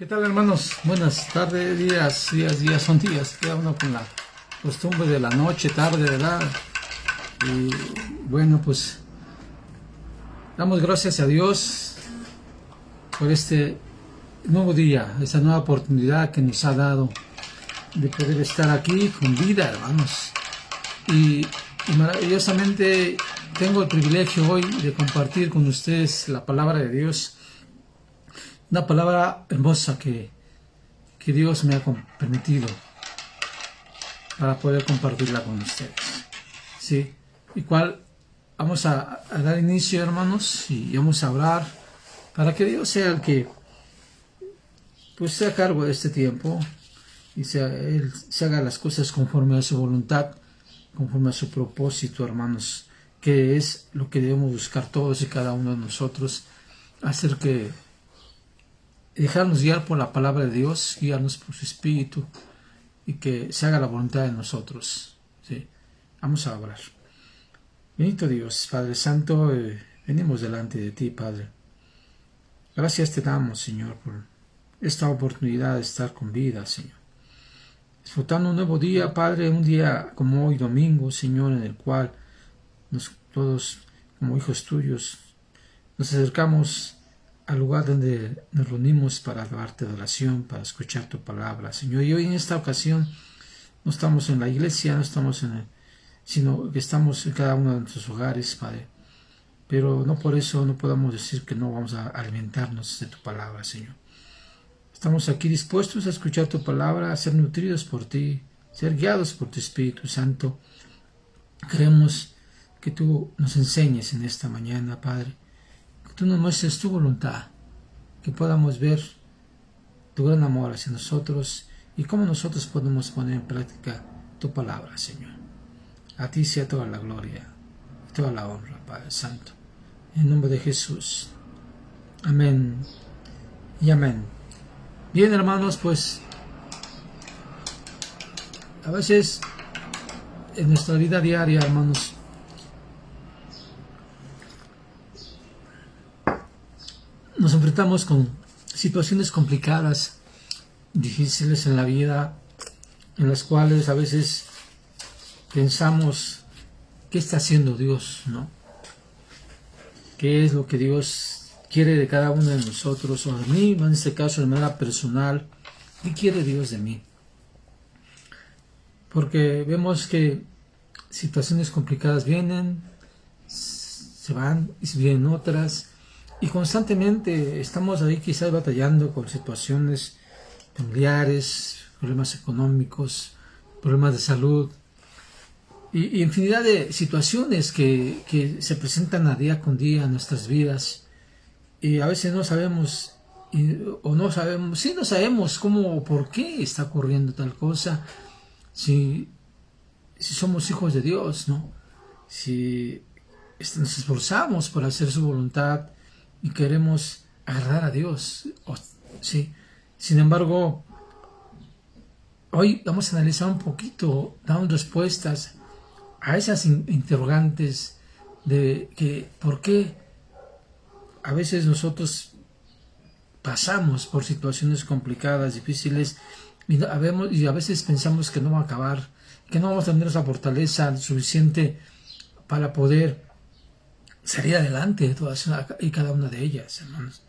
¿Qué tal, hermanos? Buenas tardes, días, son días. Queda uno con la costumbre de la noche, tarde, ¿verdad? Y bueno, pues damos gracias a Dios por este nuevo día, esta nueva oportunidad que nos ha dado de poder estar aquí con vida, hermanos. Y maravillosamente tengo el privilegio hoy de compartir con ustedes la palabra de Dios. Una palabra hermosa que Dios me ha permitido para poder compartirla con ustedes. ¿Sí? Y cual vamos a dar inicio, hermanos, y vamos a orar para que Dios sea el que pues sea a cargo de este tiempo y Él se haga las cosas conforme a su voluntad, conforme a su propósito, hermanos, que es lo que debemos buscar todos y cada uno de nosotros, hacer que dejarnos guiar por la palabra de Dios, guiarnos por su Espíritu y que se haga la voluntad de nosotros. ¿Sí? Vamos a orar. Bendito Dios, Padre Santo, venimos delante de ti, Padre. Gracias te damos, Señor, por esta oportunidad de estar con vida, Señor. Disfrutando un nuevo día, Padre, un día como hoy, domingo, Señor, en el cual todos, como hijos tuyos, nos acercamos al lugar donde nos reunimos para darte de oración, para escuchar tu palabra, Señor. Y hoy en esta ocasión no estamos en la iglesia, no estamos sino que estamos en cada uno de nuestros hogares, Padre. Pero no por eso no podemos decir que no vamos a alimentarnos de tu palabra, Señor. Estamos aquí dispuestos a escuchar tu palabra, a ser nutridos por ti, ser guiados por tu Espíritu Santo. Queremos que tú nos enseñes en esta mañana, Padre. Que tú nos muestres tu voluntad, que podamos ver tu gran amor hacia nosotros y cómo nosotros podemos poner en práctica tu palabra, Señor. A ti sea toda la gloria y toda la honra, Padre Santo. En nombre de Jesús. Amén y amén. Bien, hermanos, pues a veces en nuestra vida diaria, hermanos, nos enfrentamos con situaciones complicadas, difíciles en la vida, en las cuales a veces pensamos, ¿qué está haciendo Dios? ¿No? ¿Qué es lo que Dios quiere de cada uno de nosotros? O de mí, en este caso de manera personal, ¿qué quiere Dios de mí? Porque vemos que situaciones complicadas vienen, se van y vienen otras. Y constantemente estamos ahí quizás batallando con situaciones familiares, problemas económicos, problemas de salud y infinidad de situaciones que se presentan a día con día en nuestras vidas. Y a veces no sabemos, no sabemos cómo o por qué está ocurriendo tal cosa, si somos hijos de Dios, ¿no? Si nos esforzamos por hacer su voluntad y queremos agradar a Dios, ¿sí? Sin embargo, hoy vamos a analizar un poquito, dando respuestas a esas interrogantes de que por qué a veces nosotros pasamos por situaciones complicadas, difíciles, y a veces pensamos que no va a acabar, que no vamos a tener esa fortaleza suficiente para poder salir adelante de todas y cada una de ellas, hermanos.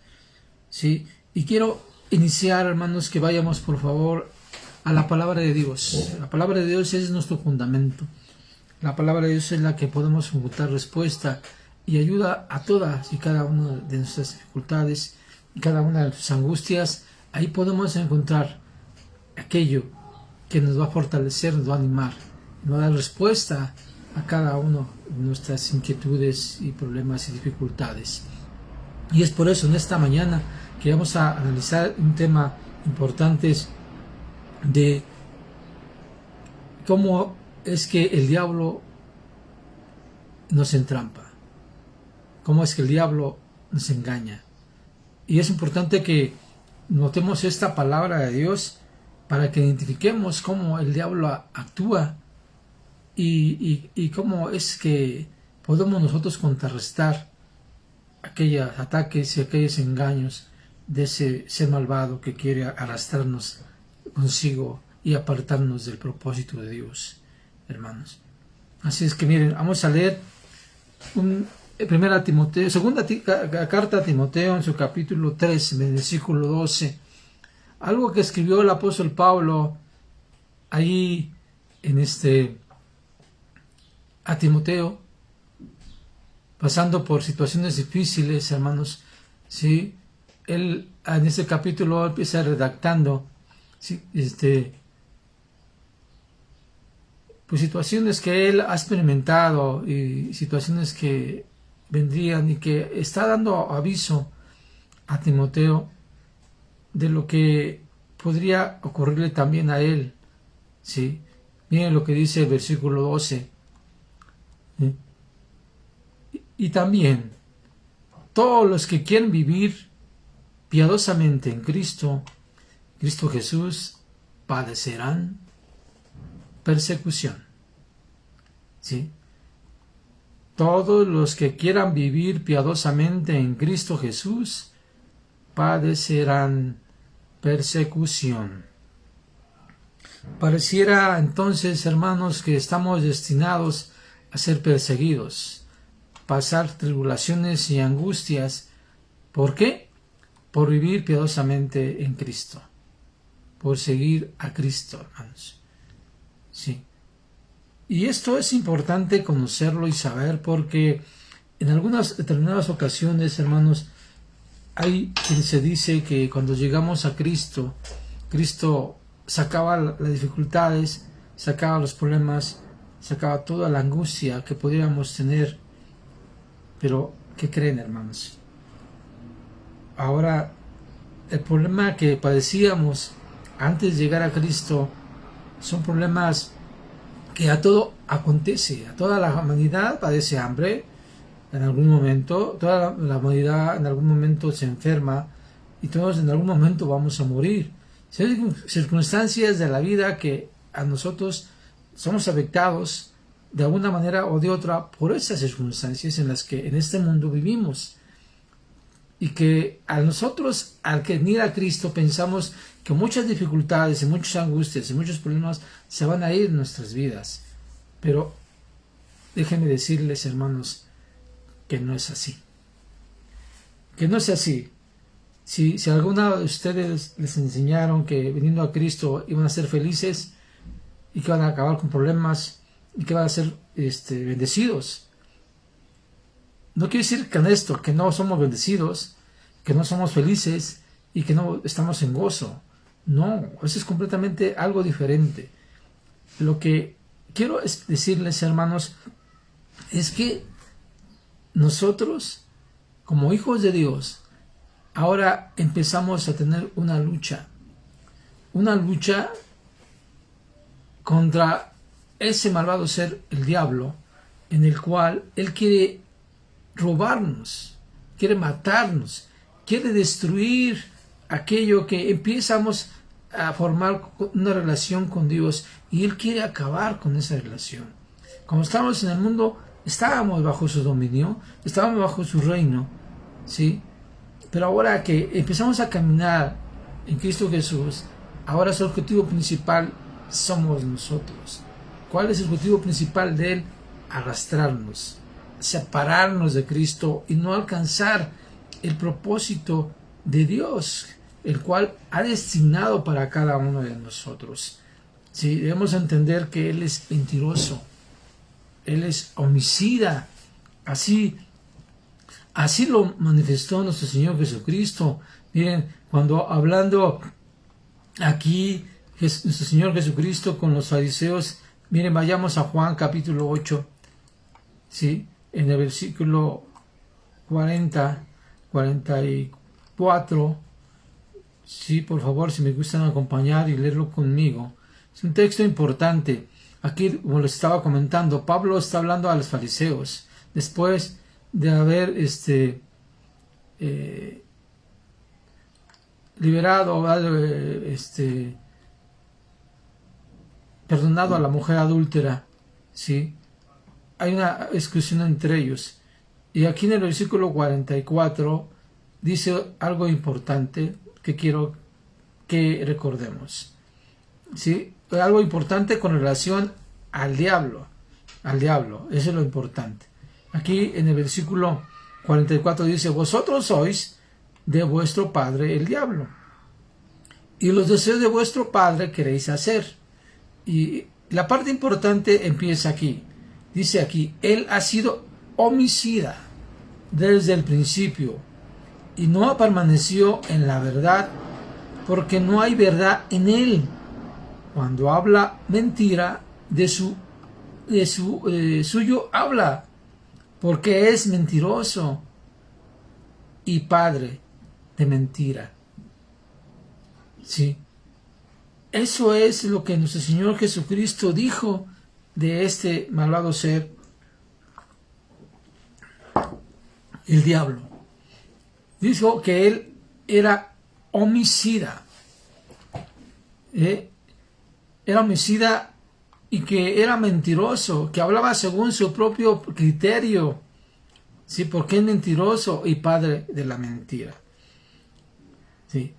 ¿Sí? Y quiero iniciar, hermanos, que vayamos por favor a la palabra de Dios. La palabra de Dios es nuestro fundamento. La palabra de Dios es la que podemos encontrar respuesta y ayuda a todas y cada una de nuestras dificultades y cada una de nuestras angustias. Ahí podemos encontrar aquello que nos va a fortalecer, nos va a animar, nos va a dar respuesta a cada uno de nuestras inquietudes y problemas y dificultades. Y es por eso en esta mañana que vamos a analizar un tema importante de cómo es que el diablo nos entrampa, cómo es que el diablo nos engaña. Y es importante que notemos esta palabra de Dios para que identifiquemos cómo el diablo actúa y cómo es que podemos nosotros contrarrestar aquellos ataques y aquellos engaños de ese ser malvado que quiere arrastrarnos consigo y apartarnos del propósito de Dios, hermanos. Así es que miren, vamos a leer segunda carta a Timoteo en su capítulo 3, versículo 12. Algo que escribió el apóstol Pablo ahí a Timoteo, pasando por situaciones difíciles, hermanos. ¿Sí? Él en este capítulo empieza redactando, ¿sí? Pues situaciones que él ha experimentado y situaciones que vendrían, y que está dando aviso a Timoteo de lo que podría ocurrirle también a él. ¿Sí? Miren lo que dice el versículo 12. ¿Sí? Y también todos los que quieren vivir piadosamente en Cristo Jesús, padecerán persecución. ¿Sí? Todos los que quieran vivir piadosamente en Cristo Jesús padecerán persecución. Pareciera entonces, hermanos, que estamos destinados a ser perseguidos, pasar tribulaciones y angustias. ¿Por qué? Por vivir piadosamente en Cristo, por seguir a Cristo, hermanos. Sí. Y esto es importante conocerlo y saber, porque en algunas determinadas ocasiones, hermanos, hay quien se dice que cuando llegamos a Cristo, Cristo sacaba las dificultades, sacaba los problemas, sacaba toda la angustia que pudiéramos tener. Pero, ¿qué creen, hermanos? Ahora, el problema que padecíamos antes de llegar a Cristo son problemas que a todo acontece. A toda la humanidad padece hambre en algún momento, toda la humanidad en algún momento se enferma, y todos en algún momento vamos a morir. Hay circunstancias de la vida que a nosotros somos afectados de alguna manera o de otra por esas circunstancias en las que en este mundo vivimos. Y que a nosotros, al que venir a Cristo, pensamos que muchas dificultades y muchas angustias y muchos problemas se van a ir en nuestras vidas. Pero déjenme decirles, hermanos, que no es así. Que no es así. Si alguna de ustedes les enseñaron que viniendo a Cristo iban a ser felices y que van a acabar con problemas y que van a ser bendecidos, no quiere decir con esto que no somos bendecidos, que no somos felices y que no estamos en gozo. No, eso es completamente algo diferente. Lo que quiero decirles, hermanos, es que nosotros, como hijos de Dios, ahora empezamos a tener una lucha contra ese malvado ser, el diablo, en el cual él quiere robarnos, quiere matarnos, quiere destruir aquello que empezamos a formar una relación con Dios, y él quiere acabar con esa relación. Como estamos en el mundo, estábamos bajo su dominio, estábamos bajo su reino, ¿sí? Pero ahora que empezamos a caminar en Cristo Jesús, ahora su objetivo principal somos nosotros. ¿Cuál es el objetivo principal de él? Arrastrarnos, separarnos de Cristo y no alcanzar el propósito de Dios, el cual ha destinado para cada uno de nosotros. Sí, debemos entender que él es mentiroso, él es homicida. Así lo manifestó nuestro Señor Jesucristo. Miren, cuando hablando aquí nuestro Señor Jesucristo con los fariseos, miren, vayamos a Juan capítulo 8, ¿sí? En el versículo 44, sí, por favor, si me gustan acompañar y leerlo conmigo. Es un texto importante. Aquí, como les estaba comentando, Pablo está hablando a los fariseos después de haber liberado, perdonado a la mujer adúltera, ¿sí? Hay una discusión entre ellos. Y aquí en el versículo 44 dice algo importante que quiero que recordemos. ¿Sí? Algo importante con relación al diablo. Eso es lo importante. Aquí en el versículo 44 dice: vosotros sois de vuestro padre el diablo, y los deseos de vuestro padre queréis hacer. Y la parte importante empieza aquí. Dice aquí: él ha sido homicida desde el principio, y no ha permanecido en la verdad, porque no hay verdad en él. Cuando habla mentira, de suyo habla, porque es mentiroso y padre de mentira. Sí. Eso es lo que nuestro Señor Jesucristo dijo de este malvado ser, el diablo. Dijo que él era homicida. Era homicida y que era mentiroso, que hablaba según su propio criterio. Sí, porque es mentiroso y padre de la mentira. Sí.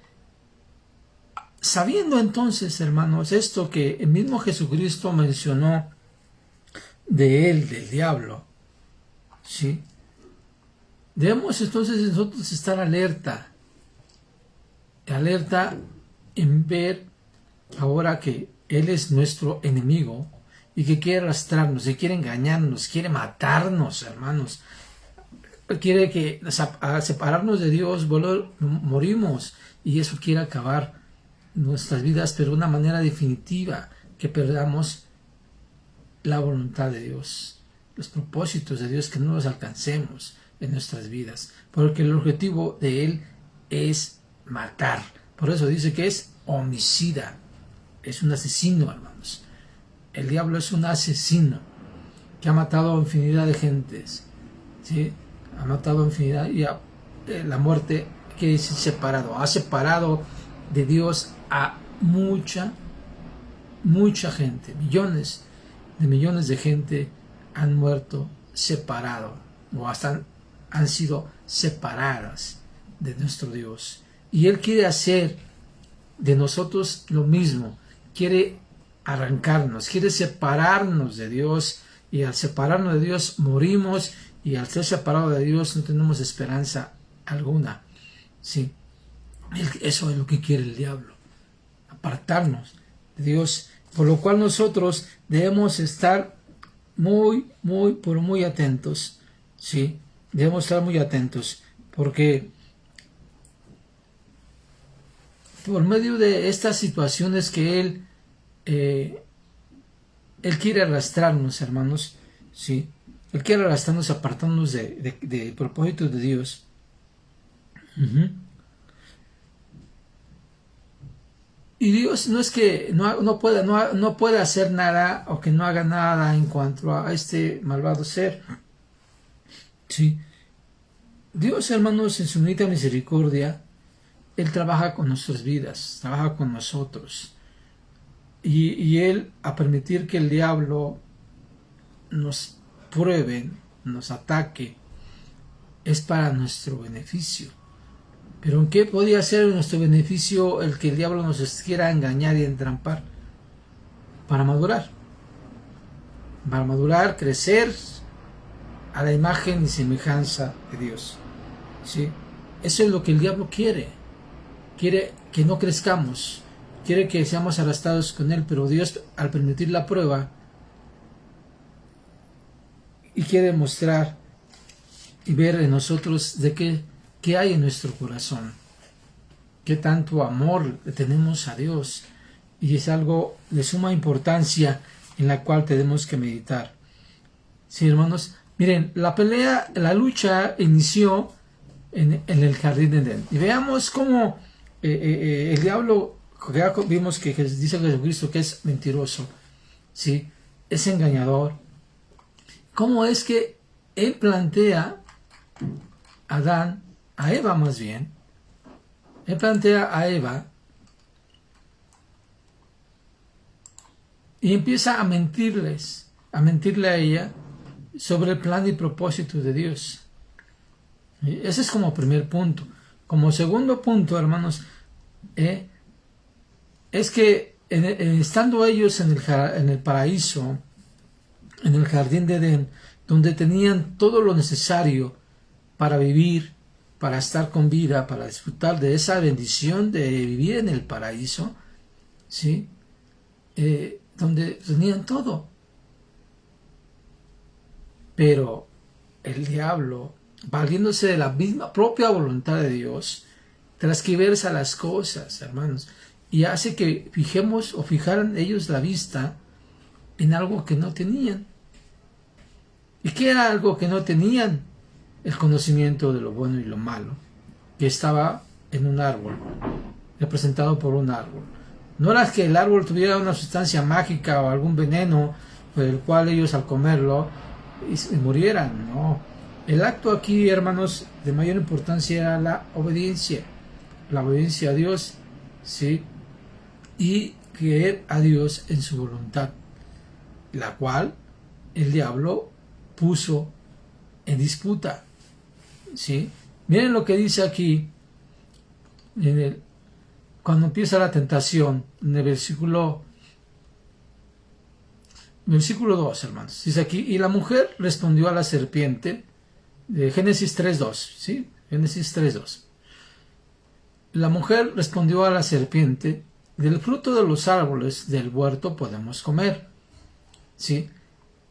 Sabiendo entonces, hermanos, esto que el mismo Jesucristo mencionó de él, del diablo, ¿sí? Debemos entonces nosotros estar alerta en ver ahora que él es nuestro enemigo y que quiere arrastrarnos, que quiere engañarnos, quiere matarnos, hermanos. Quiere que a separarnos de Dios, morimos, y eso quiere acabar nuestras vidas, pero de una manera definitiva, que perdamos la voluntad de Dios, los propósitos de Dios, que no los alcancemos en nuestras vidas, porque el objetivo de él es matar. Por eso dice que es homicida, es un asesino, hermanos. El diablo es un asesino que ha matado a infinidad de gentes, ¿sí? Ha matado a infinidad, y la muerte quiere decir separado. Ha separado de Dios a mucha gente. Millones de gente han muerto separado, o hasta han sido separadas de nuestro Dios. Y Él quiere hacer de nosotros lo mismo. Quiere arrancarnos, quiere separarnos de Dios, y al separarnos de Dios morimos, y al ser separado de Dios no tenemos esperanza alguna. Sí, eso es lo que quiere el diablo, apartarnos de Dios, por lo cual nosotros debemos estar muy atentos. Sí, debemos estar muy atentos, porque por medio de estas situaciones que Él quiere arrastrarnos, hermanos, ¿sí? Él quiere arrastrarnos, apartándonos del propósito de Dios. Y Dios no es que no pueda hacer nada, o que no haga nada en cuanto a este malvado ser. ¿Sí? Dios, hermanos, en su infinita misericordia, Él trabaja con nuestras vidas, trabaja con nosotros. Y Él, a permitir que el diablo nos pruebe, nos ataque, es para nuestro beneficio. Pero ¿en qué podría ser nuestro beneficio el que el diablo nos quiera engañar y entrampar? Para madurar, crecer a la imagen y semejanza de Dios. ¿Sí? Eso es lo que el diablo quiere. Quiere que no crezcamos, quiere que seamos arrastrados con Él, pero Dios, al permitir la prueba, y quiere mostrar y ver en nosotros de qué hay en nuestro corazón, qué tanto amor le tenemos a Dios, y es algo de suma importancia en la cual tenemos que meditar. Sí, hermanos, miren, la lucha inició en el jardín de Edén, y veamos cómo el diablo, ya vimos que dice Jesucristo que es mentiroso, ¿sí? Es engañador. ¿Cómo es que él plantea a Eva más bien? Él plantea a Eva y empieza a mentirle a ella sobre el plan y propósito de Dios. Ese es como primer punto. como segundo punto, hermanos, es que estando ellos en el paraíso, en el jardín de Edén, donde tenían todo lo necesario para vivir, para estar con vida, para disfrutar de esa bendición de vivir en el paraíso, ¿sí? Donde tenían todo. Pero el diablo, valiéndose de la misma propia voluntad de Dios, transquiversa las cosas, hermanos, y hace que fijemos o fijaran ellos la vista en algo que no tenían. ¿Y qué era algo que no tenían? El conocimiento de lo bueno y lo malo, que estaba en un árbol, representado por un árbol. No era que el árbol tuviera una sustancia mágica o algún veneno por el cual ellos al comerlo murieran, no. El acto aquí, hermanos, de mayor importancia era la obediencia a Dios, ¿sí? Y creer a Dios en su voluntad, la cual el diablo puso en disputa, ¿sí? Miren lo que dice aquí cuando empieza la tentación, en el versículo 2, hermanos. Dice aquí, y la mujer respondió a la serpiente, de Génesis 3.2, ¿sí? Génesis 3.2. La mujer respondió a la serpiente, del fruto de los árboles del huerto podemos comer, ¿sí?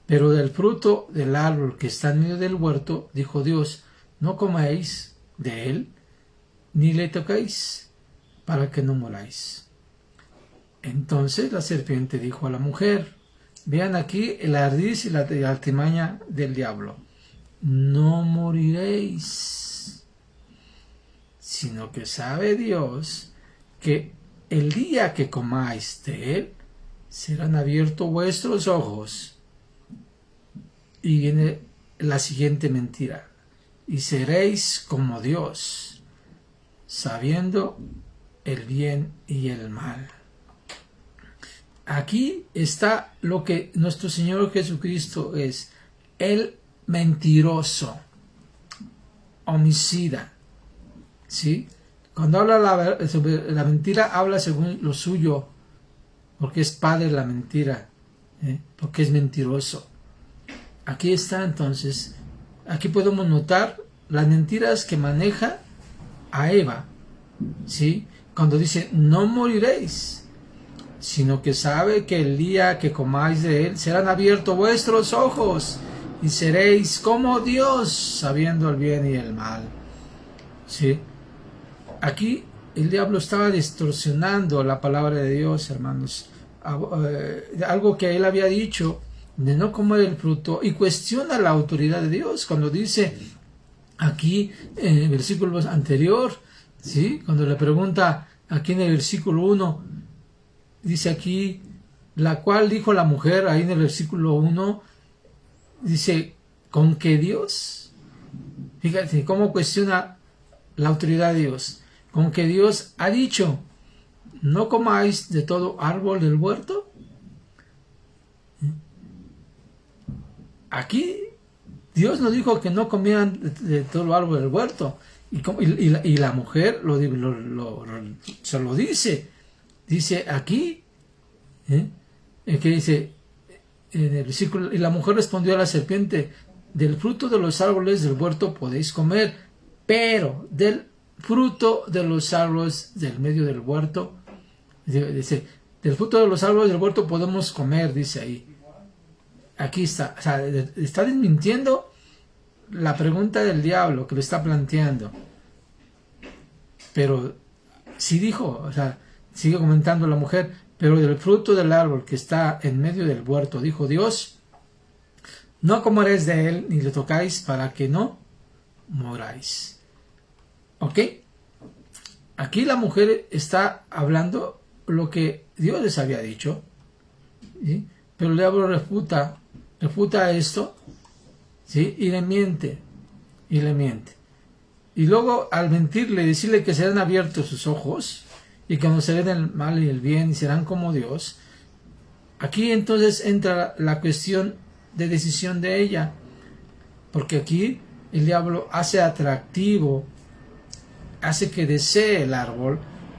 Pero del fruto del árbol que está en medio del huerto, dijo Dios, no comáis de él, ni le toquéis, para que no moráis. Entonces la serpiente dijo a la mujer, vean aquí el ardid y la artimaña del diablo, no moriréis, sino que sabe Dios que el día que comáis de él, serán abiertos vuestros ojos. Y viene la siguiente mentira, y seréis como Dios, sabiendo el bien y el mal. Aquí está lo que nuestro Señor Jesucristo es, el mentiroso, homicida, ¿sí? Cuando habla sobre la mentira, habla según lo suyo, porque es padre de la mentira, porque es mentiroso. Aquí está entonces, aquí podemos notar las mentiras que maneja a Eva, ¿sí? Cuando dice, no moriréis, sino que sabe que el día que comáis de él, serán abiertos vuestros ojos, y seréis como Dios, sabiendo el bien y el mal, ¿sí? Aquí el diablo estaba distorsionando la palabra de Dios, hermanos, algo que él había dicho, de no comer el fruto, y cuestiona la autoridad de Dios cuando dice aquí en el versículo anterior, ¿sí? Cuando le pregunta aquí en el versículo 1, dice aquí, la cual dijo la mujer, ahí en el versículo 1, dice, ¿con qué Dios? Fíjate cómo cuestiona la autoridad de Dios, con que Dios ha dicho, no comáis de todo árbol del huerto. Aquí Dios nos dijo que no comieran de todo árbol del huerto, y la mujer se lo dice aquí, que dice en el versículo, y la mujer respondió a la serpiente, del fruto de los árboles del huerto podéis comer, pero del fruto de los árboles del medio del huerto, dice, del fruto de los árboles del huerto podemos comer, dice ahí. Aquí está, o sea, está desmintiendo la pregunta del diablo que le está planteando. Pero sí dijo, o sea, sigue comentando la mujer, pero del fruto del árbol que está en medio del huerto, dijo Dios, no comeréis de él ni le tocáis para que no moráis. ¿Ok? Aquí la mujer está hablando lo que Dios les había dicho, ¿sí? Pero el diablo refuta esto, ¿sí? Y le miente. Y luego al mentirle, decirle que serán abiertos sus ojos y conocerán el mal y el bien y serán como Dios. Aquí entonces entra la cuestión de decisión de ella, porque aquí el diablo hace atractivo hace que desee el árbol,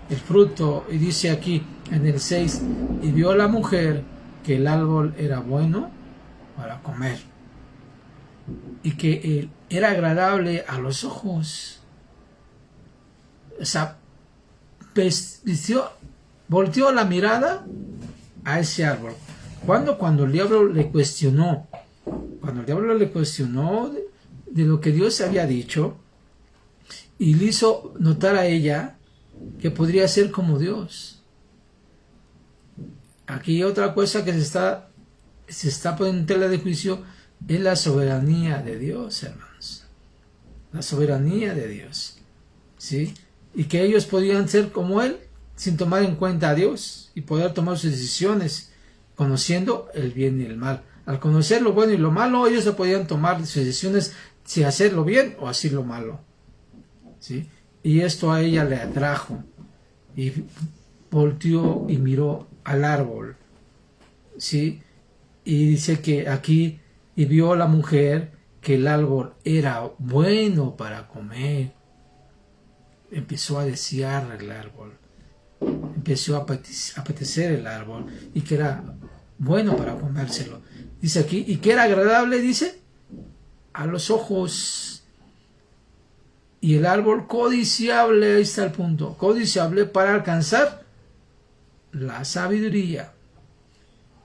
el fruto, y dice aquí en el 6, y vio la mujer que el árbol era bueno para comer, y que era agradable a los ojos. O sea, volteó la mirada a ese árbol. Cuando el diablo le cuestionó, de lo que Dios había dicho, y le hizo notar a ella que podría ser como Dios. Aquí otra cosa que se está poniendo en tela de juicio es la soberanía de Dios, hermanos. La soberanía de Dios, ¿sí? Y que ellos podían ser como Él sin tomar en cuenta a Dios y poder tomar sus decisiones conociendo el bien y el mal. Al conocer lo bueno y lo malo, ellos se podían tomar sus decisiones si hacerlo bien o hacer lo malo, ¿sí? Y esto a ella le atrajo y volteó y miró al árbol, ¿sí? Y dice que aquí, y vio a la mujer que el árbol era bueno para comer. Empezó a desear el árbol, empezó a apetecer el árbol, y que era bueno para comérselo. Dice aquí, y que era agradable, dice, a los ojos. Y el árbol codiciable, ahí está el punto, codiciable para alcanzar la sabiduría.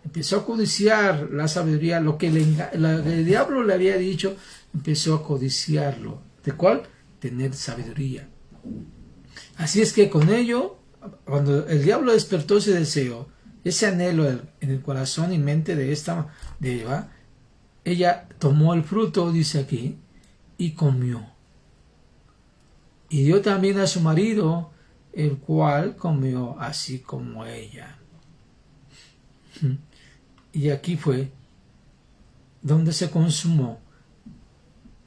Empezó a codiciar la sabiduría, lo que el diablo le había dicho, empezó a codiciarlo. ¿De cuál? Tener sabiduría. Así es que con ello, cuando el diablo despertó ese deseo, ese anhelo en el corazón y mente de Eva, ella tomó el fruto, dice aquí, y comió. Y dio también a su marido, el cual comió así como ella. Y aquí fue donde se consumó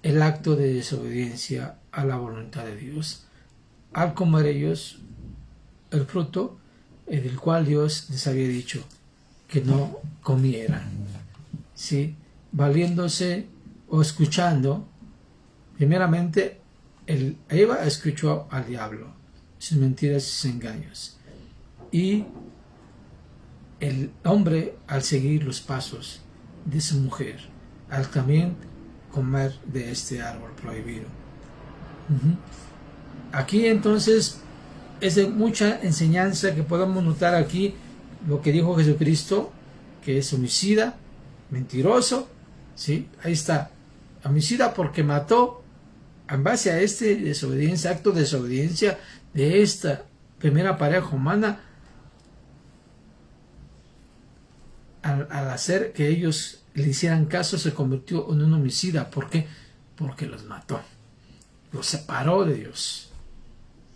el acto de desobediencia a la voluntad de Dios, al comer ellos el fruto del cual Dios les había dicho que no comieran, ¿sí? Valiéndose o escuchando, primeramente Eva escuchó al diablo, sus mentiras y sus engaños, y el hombre al seguir los pasos de su mujer, al también comer de este árbol prohibido. Aquí entonces es de mucha enseñanza que podemos notar aquí lo que dijo Jesucristo, que es homicida, mentiroso, ¿sí? Ahí está, homicida porque mató en base a acto de desobediencia de esta primera pareja humana, al hacer que ellos le hicieran caso, se convirtió en un homicida. ¿Por qué? Porque los mató, los separó de Dios.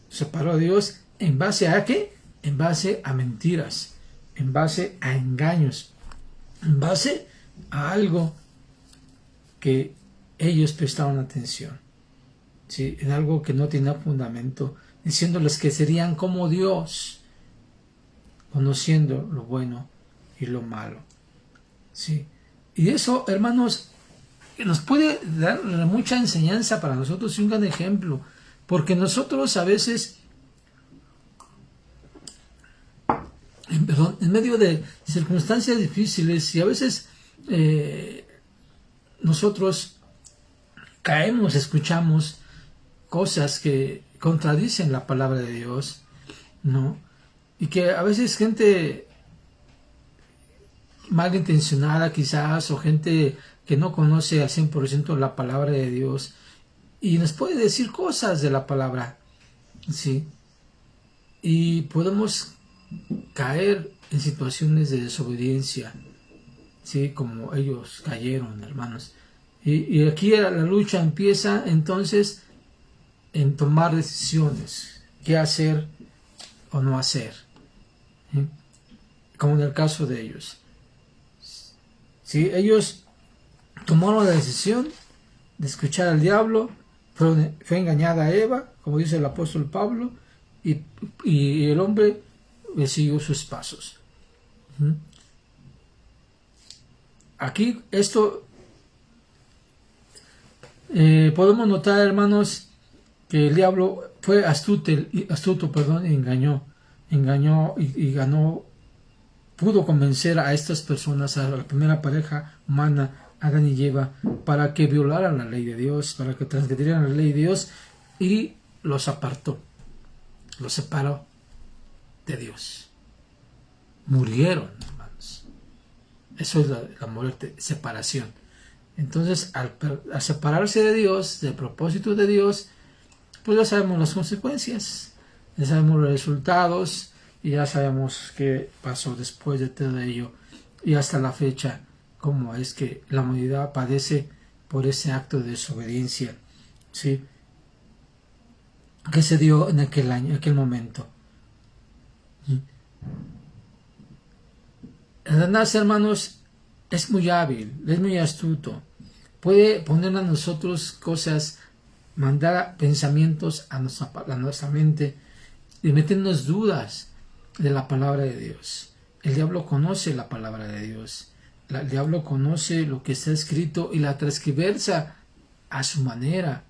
Separó a Dios en base a ¿qué? En base a mentiras, en base a engaños, en base a algo que ellos prestaron atención, ¿sí? En algo que no tenía fundamento, diciéndoles que serían como Dios, conociendo lo bueno y lo malo, ¿sí? Y eso, hermanos, nos puede dar mucha enseñanza para nosotros y un gran ejemplo, porque nosotros a veces, en medio de circunstancias difíciles, y a veces nosotros caemos, escuchamos cosas que contradicen la palabra de Dios, ¿no? Y que a veces gente malintencionada quizás, o gente que no conoce al 100% la palabra de Dios, y nos puede decir cosas de la palabra, ¿sí? Y podemos caer en situaciones de desobediencia, ¿sí? Como ellos cayeron, hermanos. Y aquí la lucha empieza entonces en tomar decisiones, qué hacer o no hacer, ¿sí? Como en el caso de ellos. ¿Sí? Ellos tomaron la decisión de escuchar al diablo, fue engañada a Eva, como dice el apóstol Pablo, y el hombre siguió sus pasos. Aquí esto podemos notar, hermanos, que el diablo fue astuto, perdón, y engañó y ganó, pudo convencer a estas personas, a la primera pareja humana, Adán y Eva, para que violaran la ley de Dios, para que transgredieran la ley de Dios, y los apartó, los separó de Dios. Murieron, hermanos. Eso es la muerte, separación. Entonces, al separarse de Dios, del propósito de Dios, pues ya sabemos las consecuencias, ya sabemos los resultados, y ya sabemos qué pasó después de todo ello, y hasta la fecha, cómo es que la humanidad padece por ese acto de desobediencia, ¿sí?, que se dio en aquel año, en aquel momento. Satanás, hermanos, es muy hábil, es muy astuto. Puede poner a nosotros cosas, mandar pensamientos a nuestra mente y meternos dudas de la palabra de Dios. El diablo conoce la palabra de Dios. El diablo conoce lo que está escrito y la transgiversa a su manera,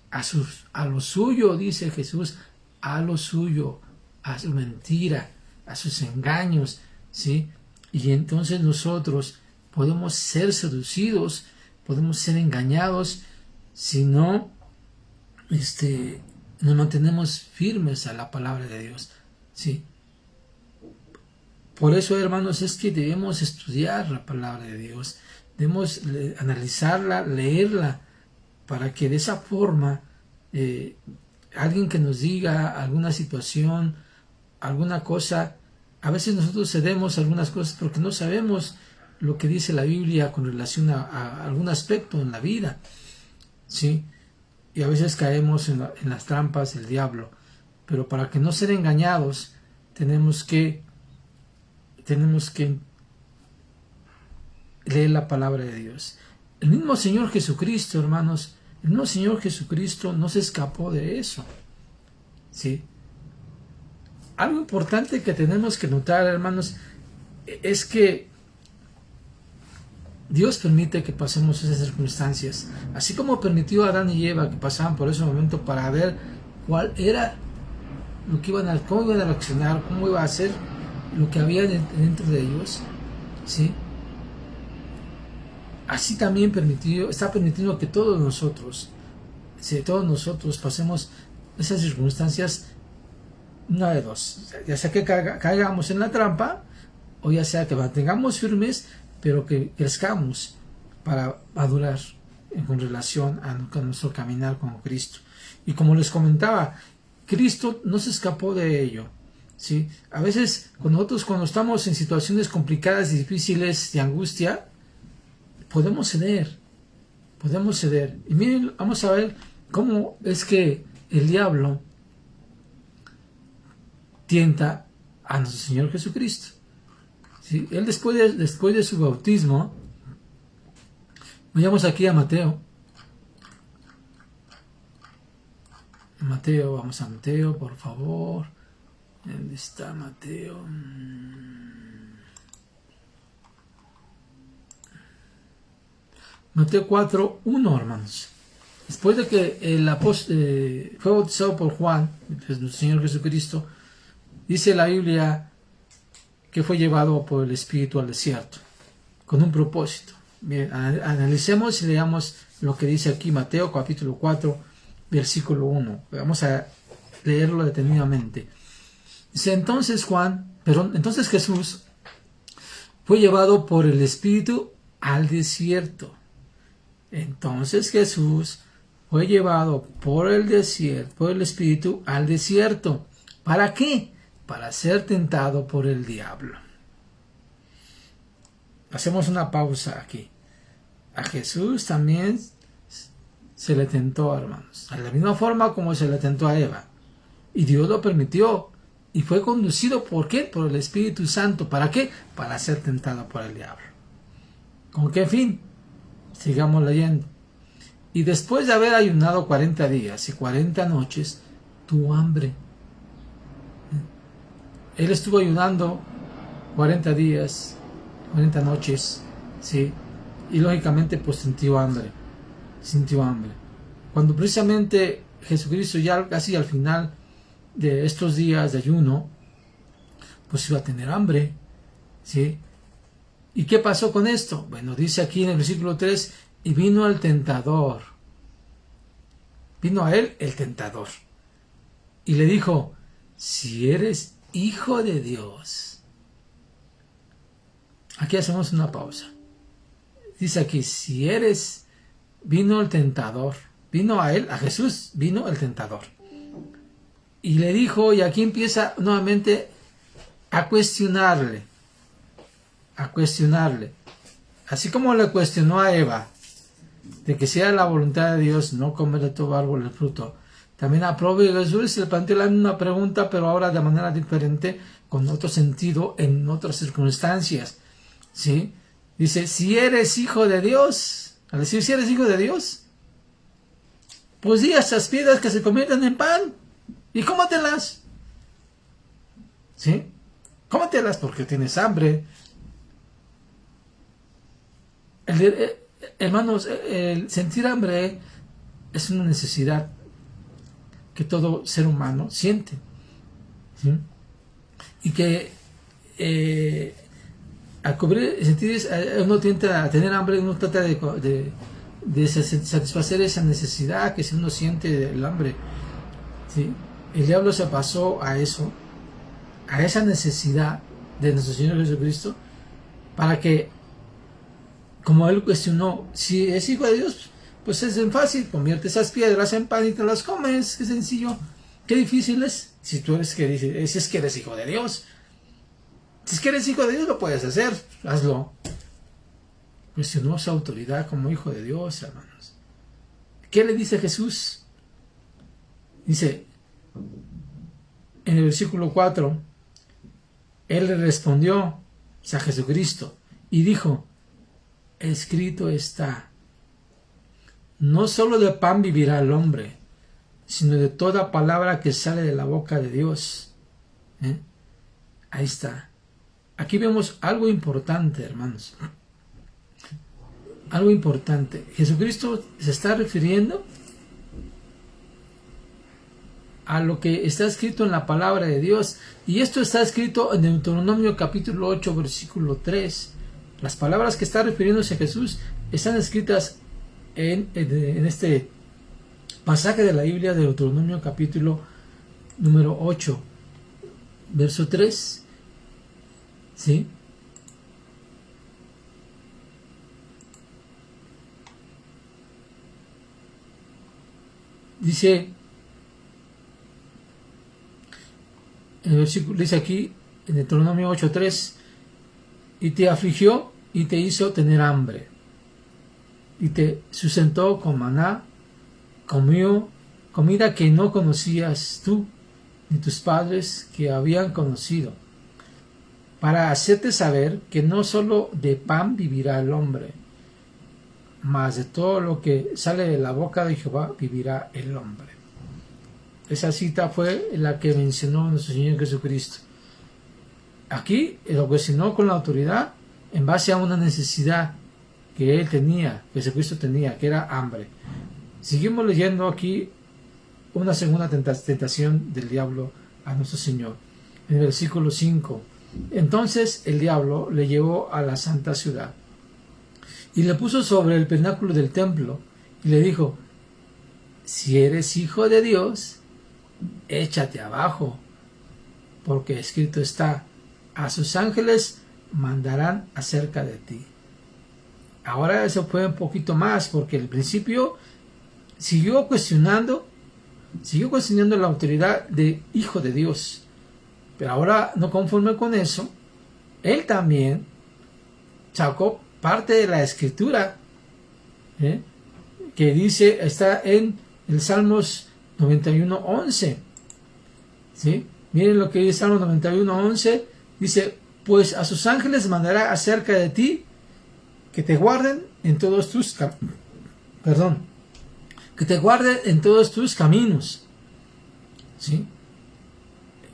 a lo suyo, dice Jesús, a lo suyo, a su mentira, a sus engaños, ¿sí? Y entonces nosotros podemos ser seducidos, podemos ser engañados si no nos mantenemos firmes a la palabra de Dios, ¿sí? Por eso, hermanos, es que debemos estudiar la palabra de Dios, debemos analizarla, leerla, para que de esa forma alguien que nos diga alguna situación, alguna cosa, a veces nosotros cedemos algunas cosas porque no sabemos lo que dice la Biblia con relación a algún aspecto en la vida, ¿sí? Y a veces caemos en las trampas del diablo, pero para que no ser engañados tenemos que leer la palabra de Dios. El mismo Señor Jesucristo, hermanos, el mismo Señor Jesucristo no se escapó de eso, ¿sí? Algo importante que tenemos que notar, hermanos, es que Dios permite que pasemos esas circunstancias, así como permitió a Adán y Eva que pasaran por ese momento para ver cuál era lo que cómo iban a reaccionar, cómo iba a ser lo que había dentro de ellos, ¿sí? Así también está permitiendo que todos nosotros pasemos esas circunstancias, una de dos, ya sea que caigamos en la trampa, o ya sea que mantengamos firmes, pero que crezcamos para madurar con relación a nuestro caminar con Cristo. Y como les comentaba, Cristo no se escapó de ello, ¿sí? A veces cuando estamos en situaciones complicadas y difíciles de angustia, podemos ceder. Y miren, vamos a ver cómo es que el diablo tienta a nuestro Señor Jesucristo, ¿sí? Él después de su bautismo, vayamos aquí a Mateo. Vamos a Mateo, por favor. ¿Dónde está Mateo? Mateo 4:1, hermanos. Después de que el apóstol fue bautizado por Juan, nuestro Señor Jesucristo, dice la Biblia que fue llevado por el Espíritu al desierto, con un propósito. Bien, analicemos y leamos lo que dice aquí Mateo capítulo 4, versículo 1. Vamos a leerlo detenidamente. Dice, entonces Jesús fue llevado por el Espíritu al desierto. Entonces Jesús fue llevado por el Espíritu al desierto. ¿Para qué? Para ser tentado por el diablo. Hacemos una pausa aquí. A Jesús también se le tentó, hermanos, de la misma forma como se le tentó a Eva. Y Dios lo permitió. Y fue conducido, ¿por qué? Por el Espíritu Santo. ¿Para qué? Para ser tentado por el diablo. ¿Con qué fin? Sigamos leyendo. Y después de haber ayunado 40 días y 40 noches, tuvo hambre. Él estuvo ayunando 40 días, 40 noches, ¿sí? Y lógicamente pues sintió hambre. Cuando precisamente Jesucristo ya casi al final de estos días de ayuno, pues iba a tener hambre, ¿sí? ¿Y qué pasó con esto? Bueno, dice aquí en el versículo 3, y vino al tentador. Vino a él el tentador. Y le dijo, si eres hijo de Dios. Aquí hacemos una pausa. Dice aquí, si eres, vino el tentador. Vino a él, a Jesús, vino el tentador. Y le dijo, y aquí empieza nuevamente a cuestionarle. A cuestionarle. Así como le cuestionó a Eva, de que sea la voluntad de Dios no comer de todo árbol el fruto. También a Jesús le planteó la misma pregunta, pero ahora de manera diferente, con otro sentido, en otras circunstancias. ¿Sí? Dice, si eres hijo de Dios, al decir si eres hijo de Dios, pues di a estas piedras que se conviertan en pan y cómatelas. ¿Sí? Cómatelas porque tienes hambre. Hermanos, el sentir hambre es una necesidad que todo ser humano siente. ¿Sí? Y que al cubrir, sentir, uno tiende a tener hambre, uno trata de satisfacer esa necesidad que uno siente del hambre. ¿Sí? El diablo se pasó a eso, a esa necesidad de nuestro Señor Jesucristo, para que, como él cuestionó, si es hijo de Dios, pues es bien fácil, convierte esas piedras en pan y te las comes, qué sencillo, qué difícil es, si tú eres que dices, si es que eres hijo de Dios, si es que eres hijo de Dios lo puedes hacer, hazlo. Cuestionó su autoridad como hijo de Dios, hermanos. ¿Qué le dice Jesús? Dice, en el versículo 4, él le respondió, o sea, Jesucristo, y dijo, escrito está, no solo de pan vivirá el hombre, sino de toda palabra que sale de la boca de Dios. Ahí está. Aquí vemos algo importante, hermanos. Algo importante. Jesucristo se está refiriendo a lo que está escrito en la palabra de Dios. Y esto está escrito en Deuteronomio capítulo 8, versículo 3. Las palabras que está refiriéndose a Jesús están escritas en este pasaje de la Biblia de Deuteronomio capítulo número 8, verso 3. ¿Sí? Dice, en el versículo, dice aquí, en Deuteronomio 8:3, y te afligió y te hizo tener hambre, y te sustentó con maná, comida que no conocías tú, ni tus padres que habían conocido, para hacerte saber que no solo de pan vivirá el hombre, mas de todo lo que sale de la boca de Jehová vivirá el hombre. Esa cita fue la que mencionó nuestro Señor Jesucristo. Aquí lo cuestionó con la autoridad en base a una necesidad que él tenía, que Jesucristo tenía, que era hambre. Seguimos leyendo aquí una segunda tentación del diablo a nuestro Señor. En el versículo 5. Entonces el diablo le llevó a la santa ciudad y le puso sobre el pináculo del templo y le dijo, si eres hijo de Dios, échate abajo, porque escrito está, a sus ángeles mandarán acerca de ti. Ahora eso fue un poquito más, porque al principio siguió cuestionando la autoridad de hijo de Dios. Pero ahora, no conforme con eso, él también sacó parte de la escritura, que dice, está en el Salmos 91:11. ¿Sí? Miren lo que dice Salmos 91:11. Dice, pues a sus ángeles mandará acerca de ti, que te guarden en todos tus caminos. ¿Sí?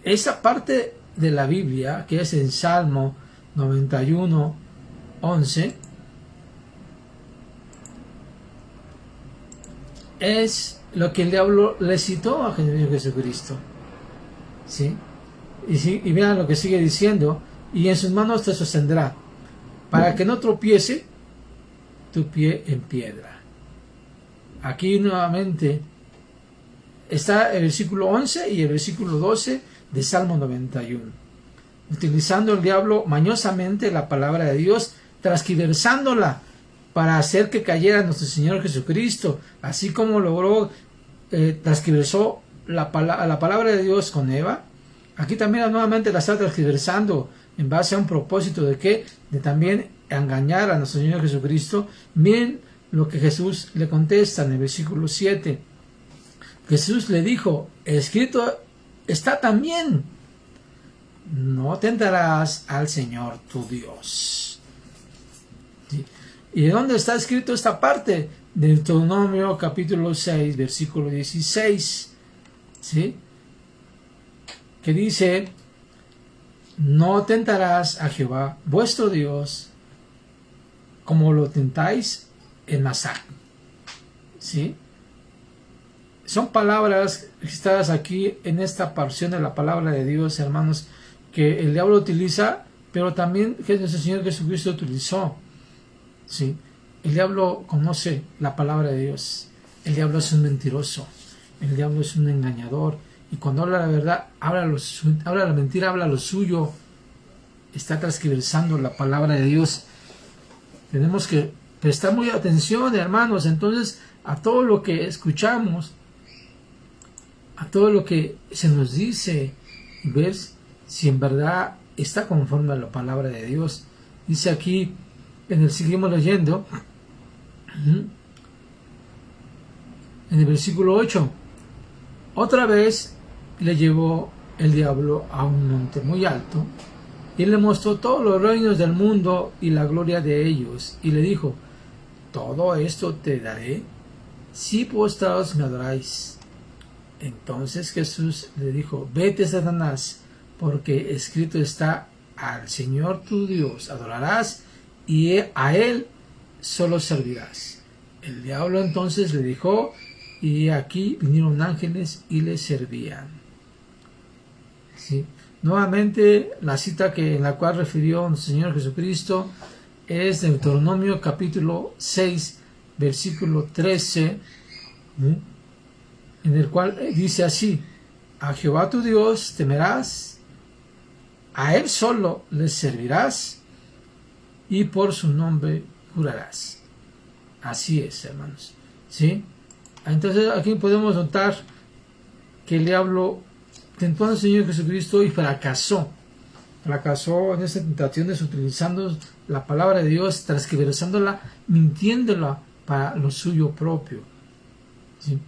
Esa parte de la Biblia, que es en Salmo 91:11, es lo que el diablo le citó a Jesucristo. ¿Sí? Y vean lo que sigue diciendo: y en sus manos te sostendrá, para que no tropiece tu pie en piedra. Aquí nuevamente está el versículo 11 y el versículo 12 de Salmo 91, utilizando el diablo mañosamente la palabra de Dios, transgiversándola para hacer que cayera nuestro Señor Jesucristo, así como logró transgiversó la palabra de Dios con Eva. Aquí también nuevamente la está transgiversando en base a un propósito de que de también engañar a nuestro Señor Jesucristo. Miren lo que Jesús le contesta en el versículo 7. Jesús le dijo: escrito está también, no tentarás al Señor tu Dios. ¿Sí? ¿Y de dónde está escrito esta parte? De Deuteronomio capítulo 6, versículo 16. ¿Sí? Que dice: no tentarás a Jehová vuestro Dios como lo tentáis en Masá. ¿Sí? Son palabras registradas aquí en esta porción de la palabra de Dios, hermanos, que el diablo utiliza, pero también que nuestro Señor Jesucristo utilizó. ¿Sí? El diablo conoce la palabra de Dios. El diablo es un mentiroso. El diablo es un engañador. Y cuando habla la verdad, habla la mentira, habla lo suyo. Está transgiversando la palabra de Dios. Tenemos que prestar muy atención, hermanos, entonces, a todo lo que escuchamos, a todo lo que se nos dice, y ver si en verdad está conforme a la palabra de Dios. Dice aquí, seguimos leyendo, en el versículo 8, otra vez le llevó el diablo a un monte muy alto, y le mostró todos los reinos del mundo y la gloria de ellos, y le dijo: todo esto te daré si postrados me adoráis. Entonces Jesús le dijo: vete, Satanás, porque escrito está: al Señor tu Dios adorarás y a Él solo servirás. El diablo entonces le dijo, y aquí vinieron ángeles y le servían. ¿Sí? Nuevamente la cita en la cual refirió nuestro Señor Jesucristo es de Deuteronomio capítulo 6, versículo 13, en el cual dice así: a Jehová tu Dios temerás, a Él solo le servirás, y por su nombre jurarás. Así es, hermanos. ¿Sí? Entonces aquí podemos notar que el diablo tentó al Señor Jesucristo y fracasó. Fracasó en estas tentaciones utilizando la palabra de Dios, transgiversándola, mintiéndola para lo suyo propio. ¿Sí?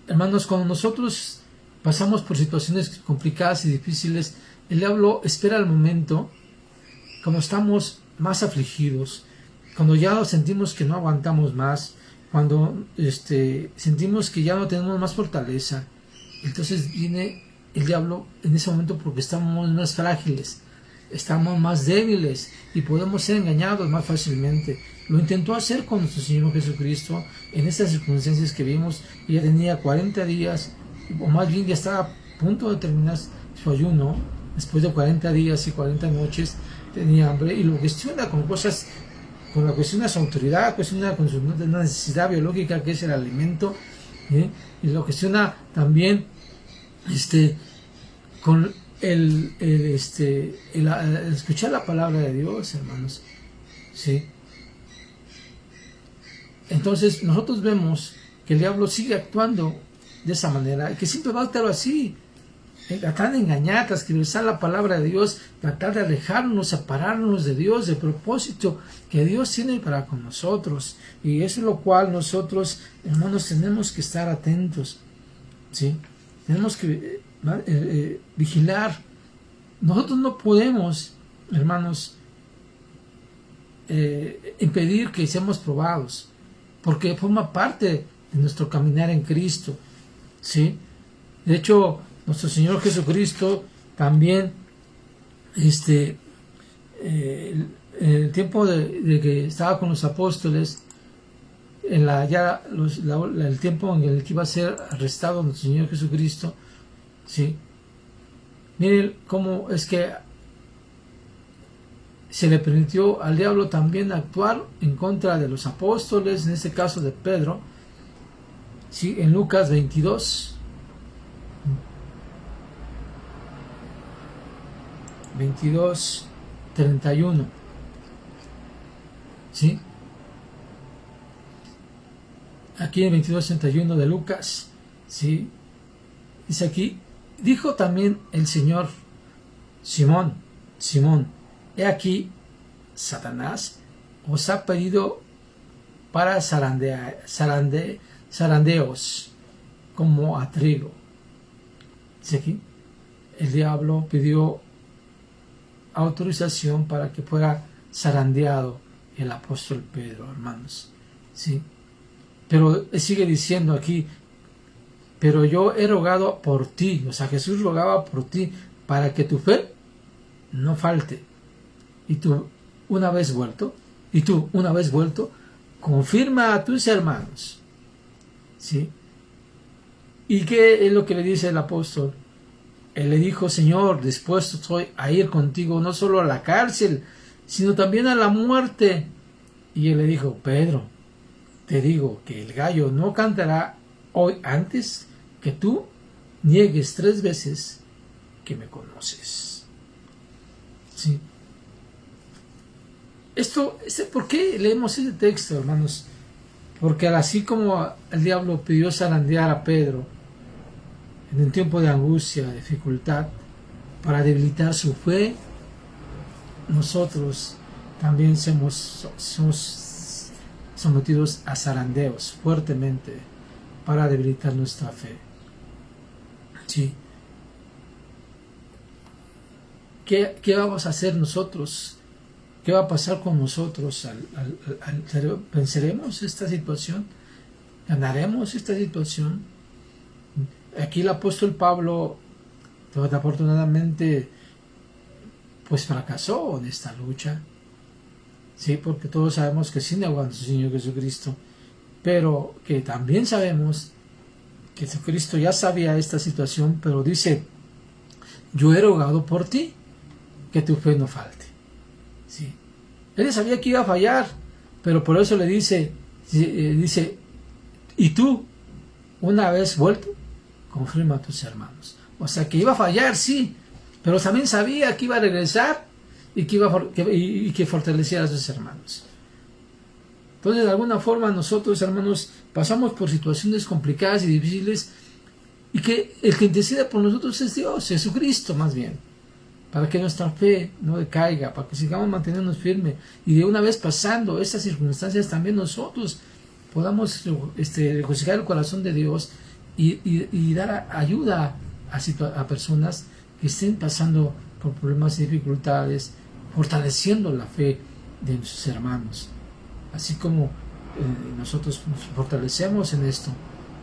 Hermanos, cuando nosotros pasamos por situaciones complicadas y difíciles, el diablo espera el momento, cuando estamos más afligidos, cuando ya sentimos que no aguantamos más, cuando sentimos que ya no tenemos más fortaleza. Entonces viene el diablo en ese momento, porque estamos más frágiles, estamos más débiles y podemos ser engañados más fácilmente. Lo intentó hacer con nuestro Señor Jesucristo en estas circunstancias que vimos. Ya tenía 40 días, o más bien ya estaba a punto de terminar su ayuno. Después de 40 días y 40 noches tenía hambre, y lo cuestiona con cosas, con la cuestión de su autoridad, cuestiona con su necesidad biológica, que es el alimento, y lo cuestiona también con el escuchar la palabra de Dios, hermanos. ¿Sí? Entonces nosotros vemos que el diablo sigue actuando de esa manera, y que siempre va a actuar así, tratar de engañar, transgiversar la palabra de Dios, tratar de alejarnos, separarnos de Dios, del propósito que Dios tiene para con nosotros. Y eso es lo cual nosotros, hermanos, tenemos que estar atentos. ¿Sí? Tenemos que vigilar. Nosotros no podemos, hermanos, impedir que seamos probados, porque forma parte de nuestro caminar en Cristo. ¿Sí? De hecho, nuestro Señor Jesucristo también, en el tiempo de que estaba con los apóstoles, el tiempo en el que iba a ser arrestado nuestro Señor Jesucristo, ¿sí? Miren cómo es que se le permitió al diablo también actuar en contra de los apóstoles, en este caso de Pedro, ¿sí? En Lucas 22, 31, ¿sí? Aquí en 22:31 de Lucas, ¿sí? Dice aquí, dijo también el Señor: Simón, he aquí, Satanás os ha pedido para zarandeos como a trigo. Dice aquí, el diablo pidió autorización para que fuera zarandeado el apóstol Pedro, hermanos, ¿sí? Pero sigue diciendo aquí, pero yo he rogado por ti, o sea, Jesús rogaba por ti para que tu fe no falte. Y tú, una vez vuelto, confirma a tus hermanos, ¿sí? ¿Y qué es lo que le dice el apóstol? Él le dijo: Señor, dispuesto estoy a ir contigo, no solo a la cárcel, sino también a la muerte. Y él le dijo: Pedro, te digo que el gallo no cantará hoy antes que tú niegues 3 veces que me conoces. ¿Sí? ¿Por qué leemos este texto, hermanos? Porque así como el diablo pidió zarandear a Pedro en un tiempo de angustia, de dificultad, para debilitar su fe, nosotros también somos sometidos a zarandeos fuertemente para debilitar nuestra fe. ¿Sí? ¿Qué vamos a hacer nosotros? ¿Qué va a pasar con nosotros? ¿Venceremos esta situación? ¿Ganaremos esta situación? Aquí el apóstol Pablo, afortunadamente, pues fracasó en esta lucha, ¿sí? Porque todos sabemos que sí negó a nuestro Señor Jesucristo, pero que también sabemos que Jesucristo ya sabía esta situación, pero dice: yo he rogado por ti, que tu fe no falte. ¿Sí? Él sabía que iba a fallar, pero por eso le dice, y tú, una vez vuelto, confirma a tus hermanos. O sea, que iba a fallar, sí, pero también sabía que iba a regresar y que fortaleciera a sus hermanos. Entonces, de alguna forma, nosotros, hermanos, pasamos por situaciones complicadas y difíciles, y que el que intercede por nosotros es Dios, Jesucristo, más bien, para que nuestra fe no decaiga, para que sigamos manteniéndonos firmes, y de una vez pasando estas circunstancias, también nosotros podamos regocijar el corazón de Dios y dar ayuda a personas que estén pasando por problemas y dificultades, fortaleciendo la fe de nuestros hermanos. Así como nosotros nos fortalecemos en esto,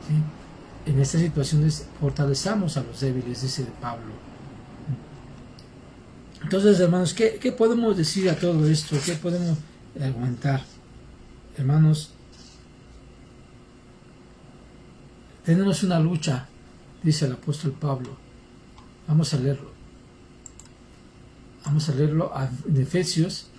¿sí? En estas situaciones fortalecemos a los débiles, dice Pablo. Entonces, hermanos, ¿qué podemos decir a todo esto? ¿Qué podemos aguantar? Hermanos, tenemos una lucha, dice el apóstol Pablo. Vamos a leerlo. Vamos a leerlo en Efesios.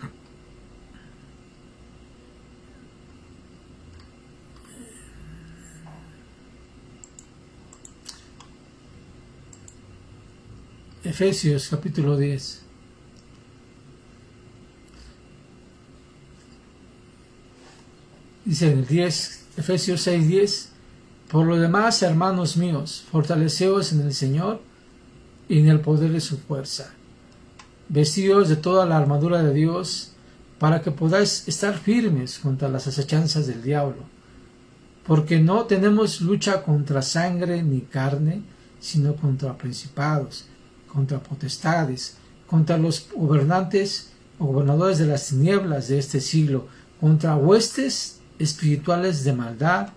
Efesios capítulo 10. Dice en el 10, Efesios 6:10: por lo demás, hermanos míos, fortaleceos en el Señor y en el poder de su fuerza. Vestidos de toda la armadura de Dios, para que podáis estar firmes contra las acechanzas del diablo. Porque no tenemos lucha contra sangre ni carne, sino contra principados, contra potestades, contra los gobernantes o gobernadores de las tinieblas de este siglo, contra huestes espirituales de maldad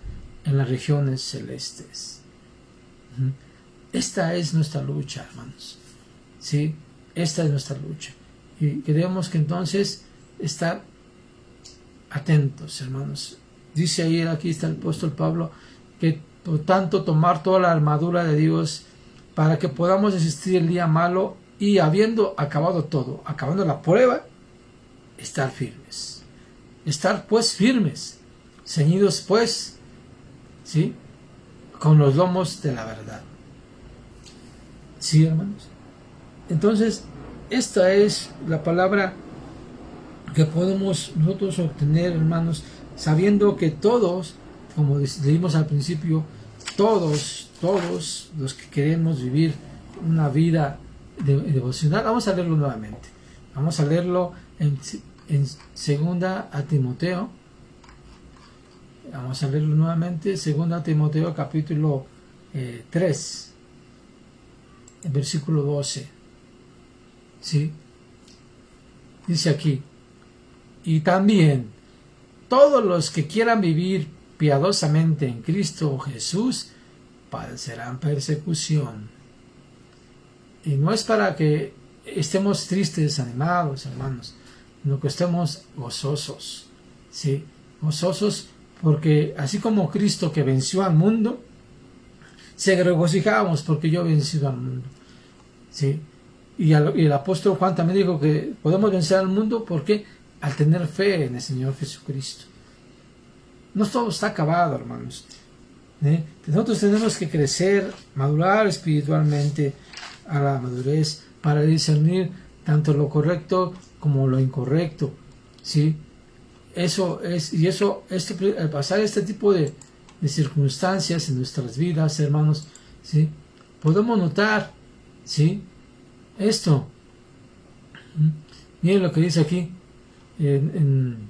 en las regiones celestes. Esta es nuestra lucha, hermanos. ¿Sí? Esta es nuestra lucha. Y queremos que entonces estar atentos, hermanos. dice ahí, aquí está el apóstol Pablo, que por tanto tomar toda la armadura de Dios para que podamos resistir el día malo y habiendo acabado todo, acabando la prueba, estar firmes. Estar pues firmes, ceñidos pues, ¿sí?, con los lomos de la verdad. ¿Sí, hermanos? Entonces, esta es la palabra que podemos nosotros obtener, hermanos, sabiendo que todos, como leímos al principio, todos los que queremos vivir una vida devocional, vamos a leerlo nuevamente. Vamos a leerlo en segunda a Timoteo. Vamos a leerlo nuevamente, segunda a Timoteo capítulo 3, el versículo 12. ¿Sí? Dice aquí: y también todos los que quieran vivir piadosamente en Cristo Jesús padecerán persecución. Y no es para que estemos tristes, desanimados, hermanos, sino que estemos gozosos, ¿sí? Gozosos porque así como Cristo, que venció al mundo, se regocijamos porque yo he vencido al mundo, ¿sí? Y el apóstol Juan también dijo que podemos vencer al mundo porque al tener fe en el Señor Jesucristo. No todo está acabado, hermanos. Nosotros tenemos que crecer, madurar espiritualmente a la madurez para discernir tanto lo correcto como lo incorrecto, ¿sí? Al pasar este tipo de circunstancias en nuestras vidas, hermanos, ¿sí?, podemos notar, ¿sí?, esto. Miren lo que dice aquí en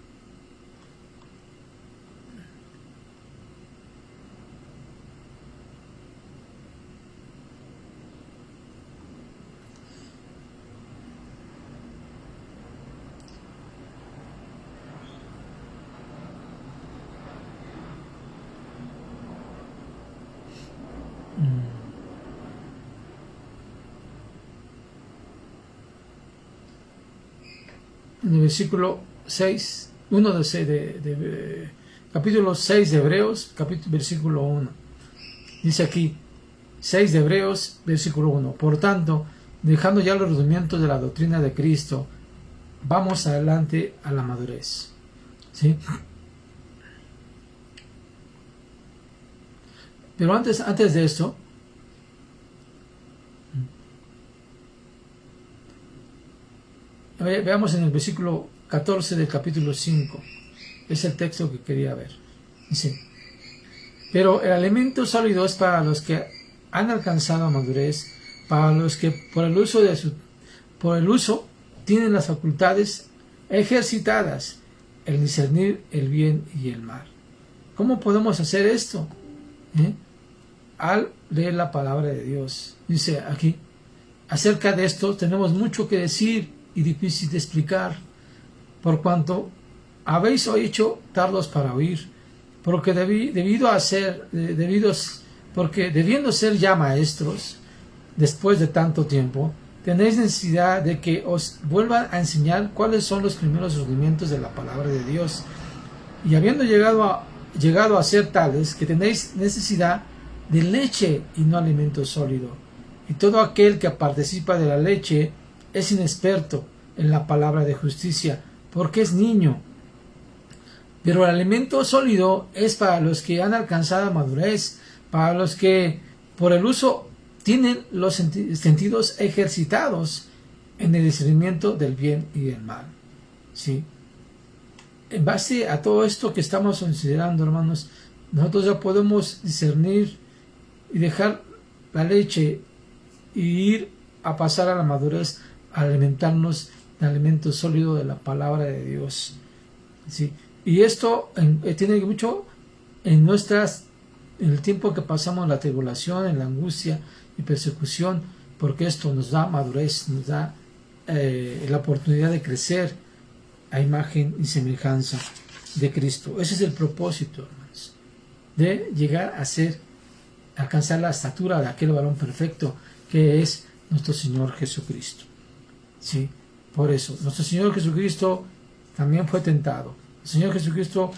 el versículo 6, capítulo 6 de Hebreos, versículo 1. Dice aquí, 6 de Hebreos, versículo 1. Por tanto, dejando ya los rudimientos de la doctrina de Cristo, vamos adelante a la madurez. ¿Sí? Pero antes de esto, veamos en el versículo 14 del capítulo 5. Es el texto que quería ver. Dice: pero el alimento sólido es para los que han alcanzado madurez, para los que por el uso tienen las facultades ejercitadas, el discernir el bien y el mal. ¿Cómo podemos hacer esto? Al leer la palabra de Dios. Dice aquí: acerca de esto tenemos mucho que decir y difícil de explicar, por cuanto habéis hecho tardos para oír, porque porque debiendo ser ya maestros, después de tanto tiempo, tenéis necesidad de que os vuelvan a enseñar cuáles son los primeros rudimientos de la palabra de Dios, y habiendo llegado a ser tales, que tenéis necesidad de leche y no alimento sólido. Y todo aquel que participa de la leche es inexperto en la palabra de justicia, porque es niño. Pero el alimento sólido es para los que han alcanzado madurez, para los que por el uso tienen los sentidos ejercitados en el discernimiento del bien y del mal. ¿Sí? En base a todo esto que estamos considerando, hermanos, nosotros ya podemos discernir y dejar la leche y ir a pasar a la madurez, a alimentarnos de alimento sólido de la palabra de Dios. ¿Sí? Y esto tiene mucho en el tiempo que pasamos en la tribulación, en la angustia y persecución, porque esto nos da madurez, nos da la oportunidad de crecer a imagen y semejanza de Cristo. Ese es el propósito, hermanos, de llegar a alcanzar la estatura de aquel varón perfecto que es nuestro Señor Jesucristo. ¿Sí? Por eso, nuestro Señor Jesucristo también fue tentado. El Señor Jesucristo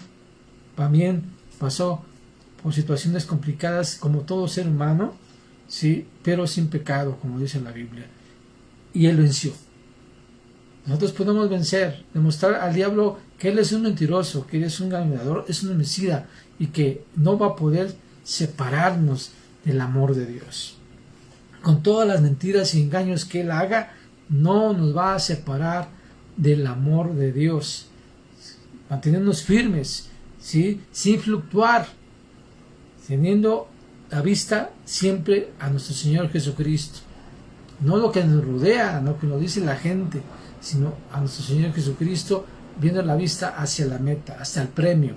también pasó por situaciones complicadas como todo ser humano, sí, pero sin pecado, como dice la Biblia. Y él venció. Nosotros podemos vencer, demostrar al diablo que él es un mentiroso, que él es un engañador, es un homicida y que no va a poder separarnos del amor de Dios. Con todas las mentiras y engaños que él haga, no nos va a separar del amor de Dios. Mantenernos firmes, ¿sí? Sin fluctuar, teniendo la vista siempre a nuestro Señor Jesucristo. No lo que nos rodea, no lo que nos dice la gente, sino a nuestro Señor Jesucristo, viendo la vista hacia la meta, hasta el premio,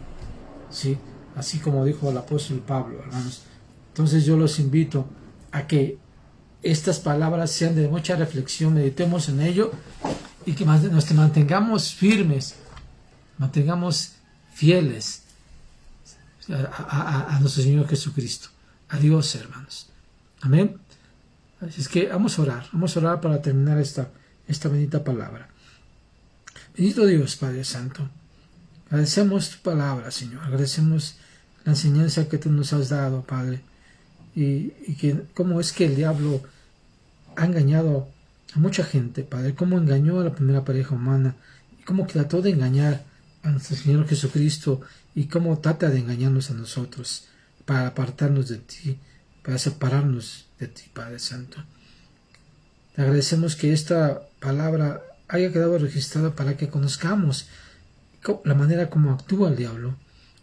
¿sí? Así como dijo el apóstol Pablo, hermanos. Entonces yo los invito a que estas palabras sean de mucha reflexión, meditemos en ello y que nos mantengamos firmes, mantengamos fieles a nuestro Señor Jesucristo, a Dios, hermanos. Amén. Así es que vamos a orar para terminar esta bendita palabra. Bendito Dios, Padre Santo, agradecemos tu palabra, Señor, agradecemos la enseñanza que tú nos has dado, Padre, y que cómo es que el diablo ha engañado a mucha gente, Padre, cómo engañó a la primera pareja humana, y cómo trató de engañar a nuestro Señor Jesucristo, y cómo trata de engañarnos a nosotros, para apartarnos de ti, para separarnos de ti, Padre Santo. Te agradecemos que esta palabra haya quedado registrada para que conozcamos la manera como actúa el diablo,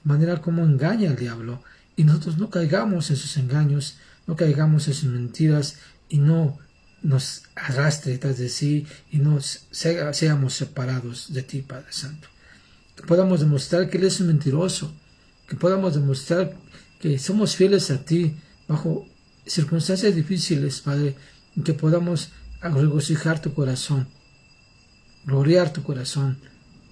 la manera como engaña al diablo, y nosotros no caigamos en sus engaños, no caigamos en sus mentiras, y no nos arrastre tras de sí, y no seamos separados de ti, Padre Santo. Que podamos demostrar que Él es un mentiroso, que podamos demostrar que somos fieles a ti bajo circunstancias difíciles, Padre, y que podamos regocijar tu corazón, gloriar tu corazón,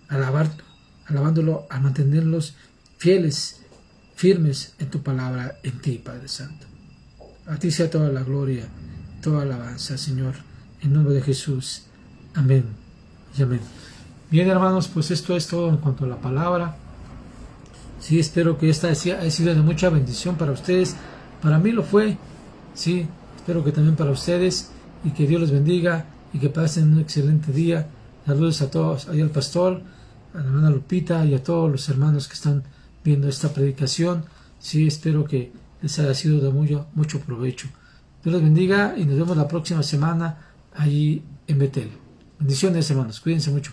alabándolo, a mantenerlos fieles, firmes en tu palabra, en ti, Padre Santo. A ti sea toda la gloria, toda alabanza, Señor, en nombre de Jesús. Amén y amén. Bien, hermanos, pues esto es todo en cuanto a la palabra. Sí, espero que esta haya sido de mucha bendición para ustedes. Para mí lo fue. Sí, espero que también para ustedes, y que Dios los bendiga y que pasen un excelente día. Saludos a todos, ahí al pastor, a la hermana Lupita y a todos los hermanos que están viendo esta predicación. Sí, espero que les haya sido de mucho provecho. Dios los bendiga y nos vemos la próxima semana allí en Betel. Bendiciones, hermanos, cuídense mucho.